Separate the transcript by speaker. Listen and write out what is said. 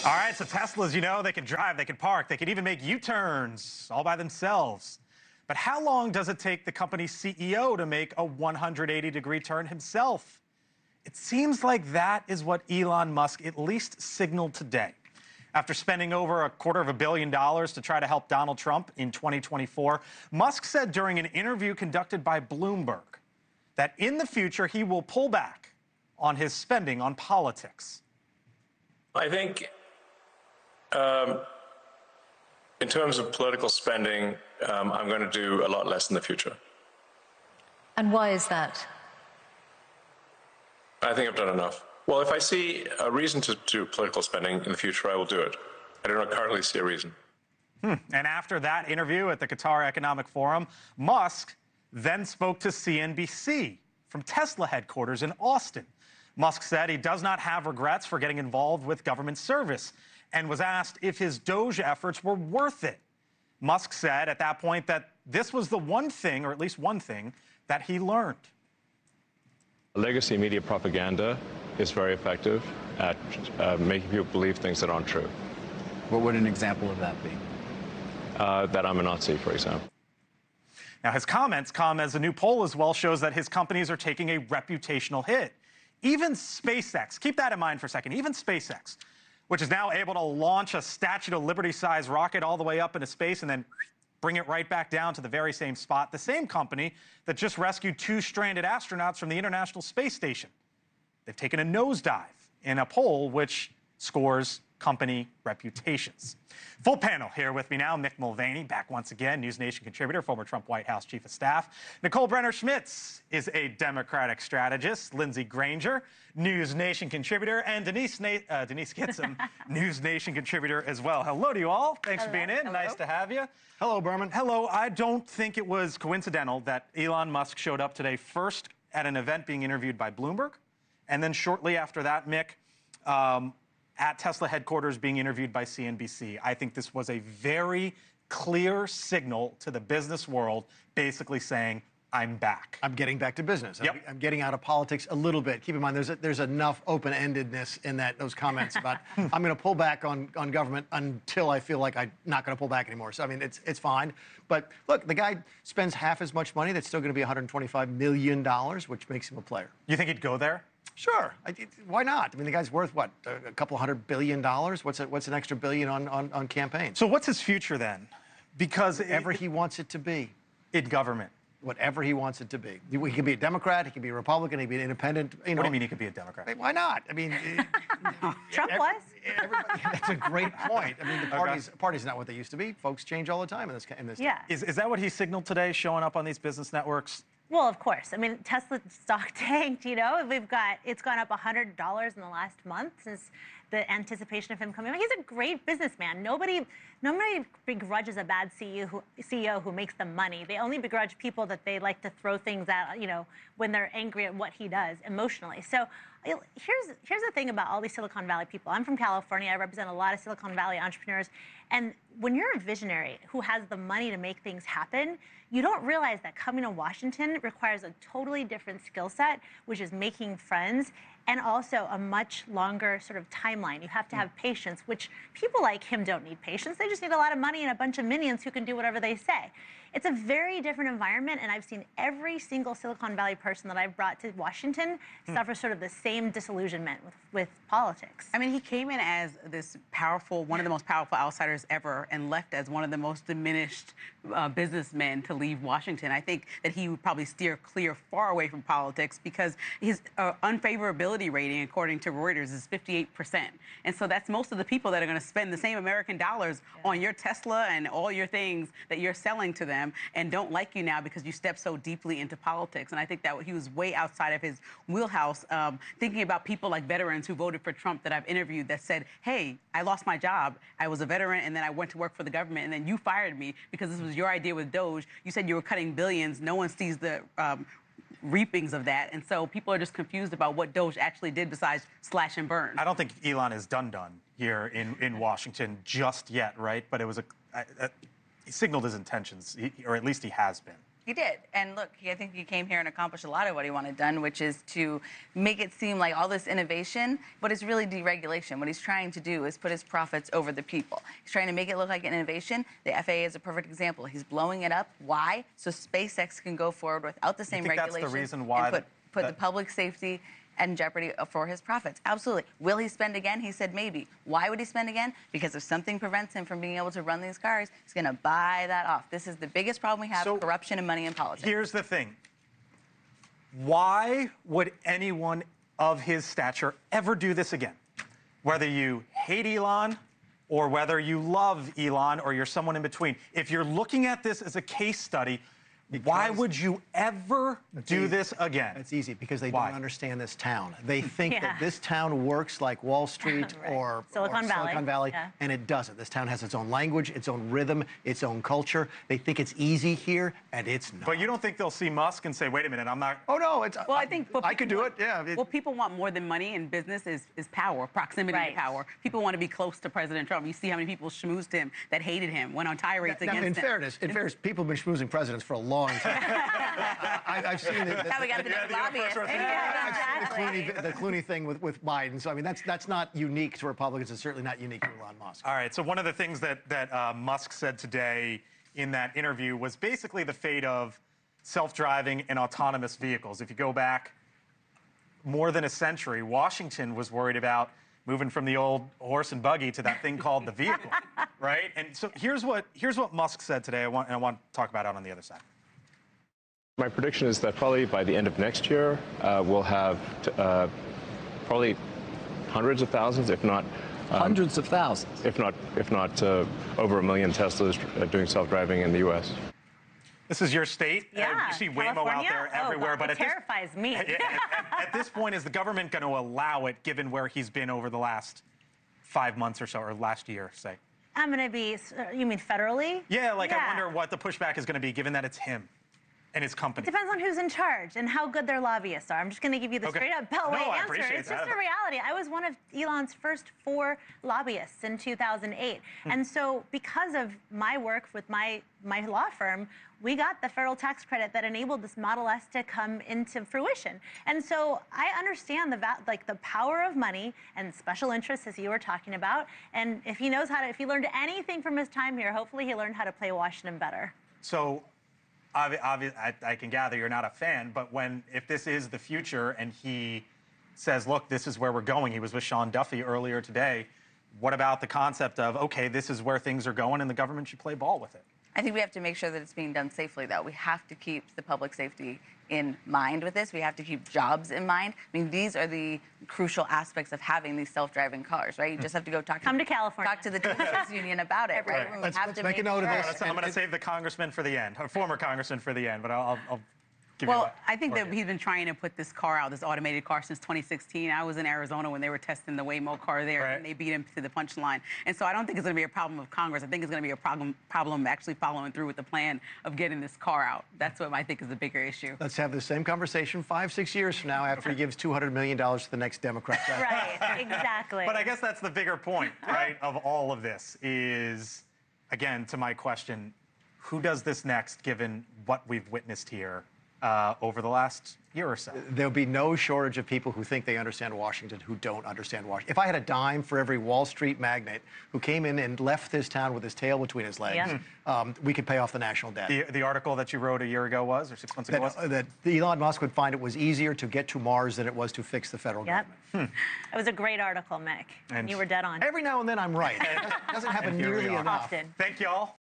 Speaker 1: All right, so Teslas, you know, they can drive, they can park, they can even make U-turns all by themselves. But how long does it take the company's CEO to make a 180-degree turn himself? It seems like that is what Elon Musk at least signaled today. After spending over $250 million to try to help Donald Trump in 2024, Musk said during an interview conducted by Bloomberg that in the future he will pull back on his spending on politics.
Speaker 2: I think in terms of political spending, I'm going to do a lot less in the future.
Speaker 3: And why is that?
Speaker 2: I think I've done enough. Well, if I see a reason to do political spending in the future, I will do it. I do not currently see a reason.
Speaker 1: And after that interview at the Qatar Economic Forum, Musk then spoke to CNBC from Tesla headquarters in Austin. Musk said he does not have regrets for getting involved with government service and was asked if his Doge efforts were worth it. Musk said at that point that this was the one thing, or at least one thing, that he learned.
Speaker 4: Legacy media propaganda is very effective at making people believe things that aren't true.
Speaker 5: What would an example of that be?
Speaker 4: That I'm a Nazi, for example.
Speaker 1: Now, his comments come as a new poll as well shows that his companies are taking a reputational hit. Even SpaceX, keep that in mind for a second, even SpaceX, which is now able to launch a Statue of Liberty-sized rocket all the way up into space and then bring it right back down to the very same spot. The same company that just rescued 2 stranded astronauts from the International Space Station. They've taken a nosedive in a poll which scores company reputations. Full panel here with me now. Mick Mulvaney, back once again, NewsNation contributor, former Trump White House chief of staff. Nicole Brenner-Schmitz is a Democratic strategist. Lindsey Granger, NewsNation contributor. And Denise Gitsham, NewsNation contributor as well. Hello to you all. Thanks for being in.
Speaker 3: Hello.
Speaker 1: Nice to have you.
Speaker 5: Hello, Berman.
Speaker 1: Hello. I don't think it was coincidental that Elon Musk showed up today first at an event being interviewed by Bloomberg, and then shortly after that, Mick, at Tesla headquarters being interviewed by CNBC. I think this was a very clear signal to the business world, basically saying, I'm back.
Speaker 5: I'm getting back to business.
Speaker 1: Yep.
Speaker 5: I'm getting out of politics a little bit. Keep in mind, there's enough open-endedness in those comments about I'm going to pull back on government until I feel like I'm not going to pull back anymore. So, I mean, it's fine. But look, the guy spends half as much money. That's still going to be $125 million, which makes him a player.
Speaker 1: You think he'd go there?
Speaker 5: Sure. Why not? I mean, the guy's worth, what, a couple $100 billion? What's an extra billion on campaigns?
Speaker 1: So what's his future then? Because
Speaker 5: Whatever he wants it to be.
Speaker 1: in government.
Speaker 5: Whatever he wants it to be. He can be a Democrat, he can be a Republican, he can be an independent.
Speaker 1: What do you mean he could be a Democrat?
Speaker 5: Why not? I mean,
Speaker 3: Trump was?
Speaker 5: That's a great point. I mean, the party's not what they used to be. Folks change all the time in this.
Speaker 3: Yeah.
Speaker 1: Is that what he signaled today, showing up on these business networks?
Speaker 3: Well, of course. I mean, Tesla stock tanked, you know. It's gone up $100 in the last month since the anticipation of him coming. He's a great businessman. Nobody begrudges a bad CEO who makes them money. They only begrudge people that they like to throw things at, you know, when they're angry at what he does emotionally. So here's the thing about all these Silicon Valley people. I'm from California. I represent a lot of Silicon Valley entrepreneurs. And when you're a visionary who has the money to make things happen, you don't realize that coming to Washington requires a totally different skill set, which is making friends, and also a much longer sort of timeline. You have to have patience, which people like him don't need patience. They just need a lot of money and a bunch of minions who can do whatever they say. It's a very different environment, and I've seen every single Silicon Valley person that I've brought to Washington suffer sort of the same disillusionment with politics.
Speaker 6: I mean, he came in as this powerful, one of the most powerful outsiders ever, and left as one of the most diminished businessmen to leave Washington. I think that he would probably steer clear far away from politics because his unfavorability rating, according to Reuters, is 58%. And so that's most of the people that are going to spend the same American dollars on your Tesla and all your things that you're selling to them and don't like you now because you stepped so deeply into politics. And I think that he was way outside of his wheelhouse, thinking about people like veterans who voted for Trump that I've interviewed that said, hey, I lost my job. I was a veteran, and then I went to work for the government, and then you fired me because this was your idea with Doge. You said you were cutting billions. No one sees the reapings of that. And so people are just confused about what Doge actually did besides slash and burn.
Speaker 1: I don't think Elon is done here in Washington just yet, right? But it was he signaled his intentions, or at least he has been.
Speaker 7: He did. And look, I think he came here and accomplished a lot of what he wanted done, which is to make it seem like all this innovation, but it's really deregulation. What he's trying to do is put his profits over the people. He's trying to make it look like an innovation. The FAA is a perfect example. He's blowing it up. Why? So SpaceX can go forward without the same regulations.
Speaker 1: That's the reason why
Speaker 7: and put the public safety and jeopardy for his profits. Absolutely. Will he spend again? He said maybe. Why would he spend again? Because if something prevents him from being able to run these cars, he's going to buy that off. This is the biggest problem we have, corruption and money in politics.
Speaker 1: Here's the thing. Why would anyone of his stature ever do this again? Whether you hate Elon or whether you love Elon or you're someone in between. If you're looking at this as a case study, why would you ever do this again?
Speaker 5: It's easy, because they
Speaker 1: Why?
Speaker 5: don't understand this town. They think that this town works like Wall Street or
Speaker 3: Silicon
Speaker 5: Valley,
Speaker 3: Yeah.
Speaker 5: and it doesn't. This town has its own language, its own rhythm, its own culture. They think it's easy here, and it's not.
Speaker 1: But you don't think they'll see Musk and say, wait a minute, I'm not...
Speaker 5: Oh, no, it's...
Speaker 6: Well, I think
Speaker 5: I could do it, yeah.
Speaker 6: What people want more than money in business is power, proximity to power. People want to be close to President Trump. You see how many people schmoozed him, that hated him, went on tirades against him.
Speaker 5: In fairness, people have been schmoozing presidents for a long time. I've seen
Speaker 7: That's how we got to be lobbyists.
Speaker 5: the Clooney thing with Biden. So, I mean, that's not unique to Republicans. It's certainly not unique to Elon Musk.
Speaker 1: All right, so one of the things that Musk said today in that interview was basically the fate of self-driving and autonomous vehicles. If you go back more than a century, Washington was worried about moving from the old horse and buggy to that thing called the vehicle, right? And so here's what Musk said today, and I want to talk about it on the other side.
Speaker 4: My prediction is that probably by the end of next year, we'll have probably hundreds of thousands, if not
Speaker 8: hundreds of thousands,
Speaker 4: if not over 1 million Teslas doing self-driving in the U.S.
Speaker 1: This is your state.
Speaker 3: Yeah,
Speaker 1: you see Waymo out there everywhere, but
Speaker 3: it terrifies me.
Speaker 1: At this point, is the government going to allow it, given where he's been over the last 5 months or so, or last year, say?
Speaker 3: I'm going to be. You mean federally?
Speaker 1: Yeah, I wonder what the pushback is going to be, given that it's him and his company.
Speaker 3: It depends on who's in charge and how good their lobbyists are. I'm just going to give you the straight-up Beltway answer. It's just a reality. I was one of Elon's first 4 lobbyists in 2008. And so because of my work with my law firm, we got the federal tax credit that enabled this Model S to come into fruition. And so I understand the power of money and special interests, as you were talking about. And if he knows if he learned anything from his time here, hopefully he learned how to play Washington better.
Speaker 1: So I can gather you're not a fan, but if this is the future and he says, look, this is where we're going, he was with Sean Duffy earlier today, what about the concept of, okay, this is where things are going and the government should play ball with it?
Speaker 7: I think we have to make sure that it's being done safely, though. We have to keep the public safety in mind with this. We have to keep jobs in mind. I mean, these are the crucial aspects of having these self-driving cars, right? You just have to go talk to
Speaker 3: California.
Speaker 7: Talk to the teachers union about it, right?
Speaker 5: Let's make a note of this.
Speaker 1: I'm going to save the congressman for the end, or former congressman for the end, but I'll give you
Speaker 6: Well, I think that he's been trying to put this car out, this automated car, since 2016. I was in Arizona when they were testing the Waymo car there, and they beat him to the punchline. And so I don't think it's going to be a problem of Congress. I think it's going to be a problem actually following through with the plan of getting this car out. That's what I think is the bigger issue.
Speaker 5: Let's have the same conversation 5-6 years from now after he gives $200 million to the next Democrat.
Speaker 3: Right, exactly.
Speaker 1: But I guess that's the bigger point, right, of all of this is, again, to my question, who does this next, given what we've witnessed here over the last year or so?
Speaker 5: There'll be no shortage of people who think they understand Washington who don't understand Washington. If I had a dime for every Wall Street magnate who came in and left this town with his tail between his legs, we could pay off the national debt.
Speaker 1: The article that you wrote a year ago was, or 6 months ago was?
Speaker 5: That Elon Musk would find it was easier to get to Mars than it was to fix the federal government.
Speaker 3: It was a great article, Mick. And you were dead on.
Speaker 5: Every now and then I'm right. It doesn't happen nearly enough.
Speaker 3: Often.
Speaker 1: Thank y'all.